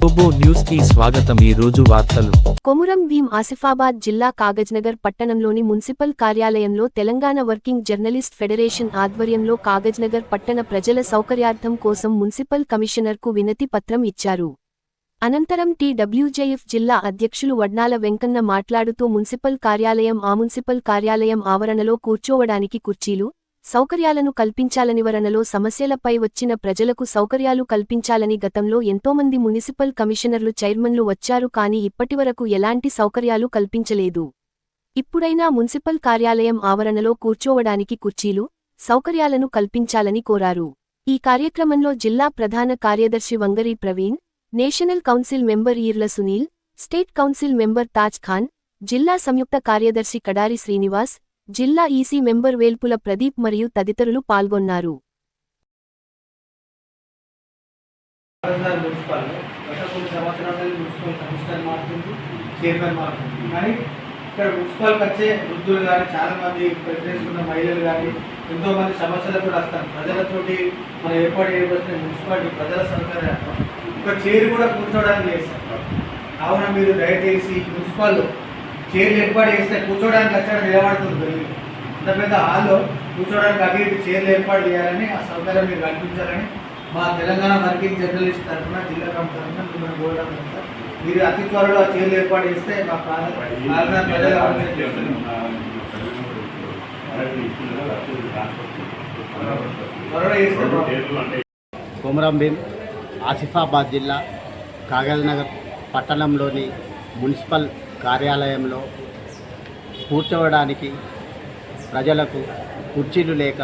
ఓబో news కి స్వాగతం. ఈ రోజు వార్తలు. కొమురం భీం ఆసిఫాబాద్ జిల్లా కాగజ్నగర్ పట్టణంలోని మున్సిపల్ కార్యాలయంలో తెలంగాణ వర్కింగ్ జర్నలిస్ట్ ఫెడరేషన్ ఆధ్వర్యంలో కాగజ్నగర్ పట్టణ ప్రజల సౌకర్యార్థం కోసం మున్సిపల్ కమిషనర్కు వినతి పత్రం ఇచ్చారు. అనంతరం టీడబ్ల్యూజేఎఫ్ జిల్లా అధ్యక్షులు వడ్నాల వెంకన్న మాట్లాడుతూ మున్సిపల్ కార్యాలయం ఆవరణలో కూర్చోవడానికి కుర్చీలు, సౌకర్యాలను కల్పించాలనివరణలో సమస్యలపై వచ్చిన ప్రజలకు సౌకర్యాలు కల్పించాలని గతంలో ఎంతోమంది మున్సిపల్ కమిషనర్లు చైర్మన్లు వచ్చారు కానీ ఇప్పటివరకు ఎలాంటి సౌకర్యాలు కల్పించలేదు. ఇప్పుడైనా మున్సిపల్ కార్యాలయం ఆవరణలో కూర్చోవడానికి కుర్చీలు, సౌకర్యాలను కల్పించాలని కోరారు. ఈ కార్యక్రమంలో జిల్లా ప్రధాన కార్యదర్శి Vangari Praveen, national council member Eerla Sunil, state council member Taj Khan, జిల్లా సంయుక్త కార్యదర్శి కడారి శ్రీనివాస్, జిల్లా ఈసీ మెంబర్ వేల్పుల ప్రదీప్ మరియు తదితరులు పాల్గొన్నారు. మున్సిపల్ వచ్చే వృద్ధులు కానీ చాలా మంది ప్రెసిడెంట్స్ ఉన్న మహిళలు కానీ ఎంతో మంది సమస్యలు కూడా వస్తారు. ప్రజలతోటి మనం ఏర్పాటు చేయవలసిన మున్సిపాలిటీ ప్రజల సౌకర్యార్థం ఒక చైర్ కూడా కూర్చోవడానికి చేస్తారు. కావున మీరు దయచేసి మున్సిపల్ చైర్లు ఏర్పాటు చేస్తే కూర్చోవడానికి వచ్చాడు నిలబడుతుంది. అంత పెద్ద హాల్లో కూర్చోవడానికి అవి ఇటు చైర్లు ఏర్పాటు చేయాలని, ఆ సౌకర్యం మీరు కల్పించాలని మా తెలంగాణ వర్కింగ్ జర్నలిస్ట్ తరఫున జిల్లా కమిటీ తరఫున మిమ్మల్ని కోరడం సార్. మీరు అతి త్వరలో ఆ చైర్లు ఏర్పాటు చేస్తే మా కొమురం భీం ఆసిఫాబాద్ జిల్లా కాగజ్నగర్ పట్టణంలోని మున్సిపల్ కార్యాలయంలో కూర్చోవడానికి ప్రజలకు కుర్చీలు లేక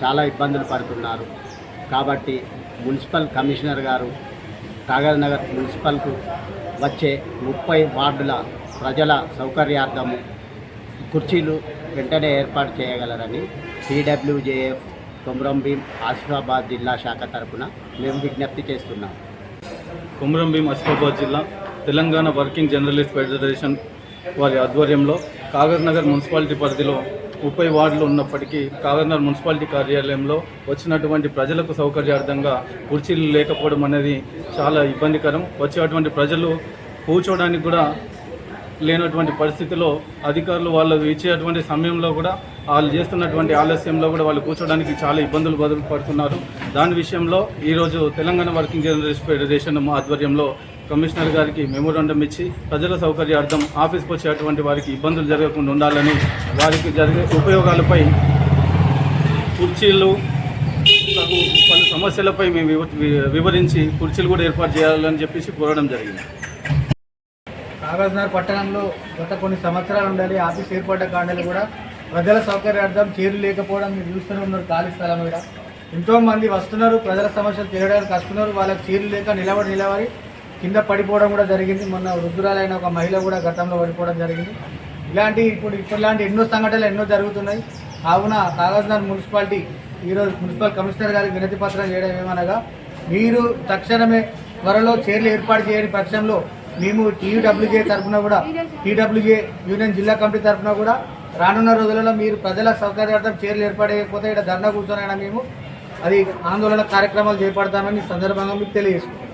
చాలా ఇబ్బందులు పడుతున్నారు. కాబట్టి మున్సిపల్ కమిషనర్ గారు కాగజ్నగర్ మున్సిపల్కు వచ్చే 30 వార్డుల ప్రజల సౌకర్యార్థము కుర్చీలు వెంటనే ఏర్పాటు చేయగలరని టీడబ్ల్యూజేఎఫ్ కొమురం భీం ఆసిఫాబాద్ జిల్లా శాఖ తరఫున మేము విజ్ఞప్తి చేస్తున్నాం. కొమురం భీం ఆసిఫాబాద్ జిల్లా తెలంగాణ వర్కింగ్ జర్నలిస్ట్ ఫెడరేషన్ వారి ఆధ్వర్యంలో కాగజ్నగర్ మున్సిపాలిటీ పరిధిలో 30 వార్డులు ఉన్నప్పటికీ కాగజ్నగర్ మున్సిపాలిటీ కార్యాలయంలో వచ్చినటువంటి ప్రజలకు సౌకర్యార్థంగా కుర్చీలు లేకపోవడం అనేది చాలా ఇబ్బందికరం. వచ్చేటువంటి ప్రజలు కూర్చోవడానికి కూడా లేనటువంటి పరిస్థితిలో అధికారులు వాళ్ళు ఇచ్చేటువంటి సమయంలో కూడా వాళ్ళు చేస్తున్నటువంటి ఆలస్యంలో కూడా వాళ్ళు కూర్చోవడానికి చాలా ఇబ్బందులు పడుతున్నారు. దాని విషయంలో ఈరోజు తెలంగాణ వర్కింగ్ జర్నలిస్ట్ ఫెడరేషన్ ఆధ్వర్యంలో కమిషనర్ గారికి మెమోరాండం ఇచ్చి ప్రజల సౌకర్యార్థం ఆఫీస్కి వచ్చేటువంటి వారికి ఇబ్బందులు జరగకుండా ఉండాలని, వారికి జరిగే ఉపయోగాలపై కుర్చీలు పలు సమస్యలపై మేము వివరించి కుర్చీలు కూడా ఏర్పాటు చేయాలని చెప్పేసి కోరడం జరిగింది. కాగజ్నగర్ పట్టణంలో గత కొన్ని సంవత్సరాలు ఉండాలి ఆఫీస్ ఏర్పడ్డ కాండలు కూడా ప్రజల సౌకర్యార్థం చైర్లు లేకపోవడం మీరు చూస్తూనే ఉన్నారు. ఖాళీ స్థలం కూడా ఎంతోమంది వస్తున్నారు, ప్రజల సమస్యలు తీరడానికి వస్తున్నారు. వాళ్ళకి చైర్లు లేక నిలబడి కింద పడిపోవడం కూడా జరిగింది. మొన్న వృద్ధురాలైన ఒక మహిళ కూడా గతంలో పడిపోవడం జరిగింది. ఇలాంటి ఎన్నో సంఘటనలు ఎన్నో జరుగుతున్నాయి. కావున కాగజ్నగర్ మున్సిపాలిటీ ఈరోజు మున్సిపల్ కమిషనర్ గారికి వినతి పత్రం చేయడం ఏమనగా, మీరు తక్షణమే త్వరలో చైర్లు ఏర్పాటు చేయని పక్షంలో మేము టీడబ్ల్యూజే యూనియన్ జిల్లా కమిటీ తరఫున కూడా రానున్న రోజులలో మీరు ప్రజల సౌకర్యార్థం చైర్లు ఏర్పాటు చేయకపోతే ఇక్కడ ధర్నా కూర్చొనైనా మేము అది ఆందోళన కార్యక్రమాలు చేపడతామని సందర్భంగా మీకు తెలియజేసుకుంటాం.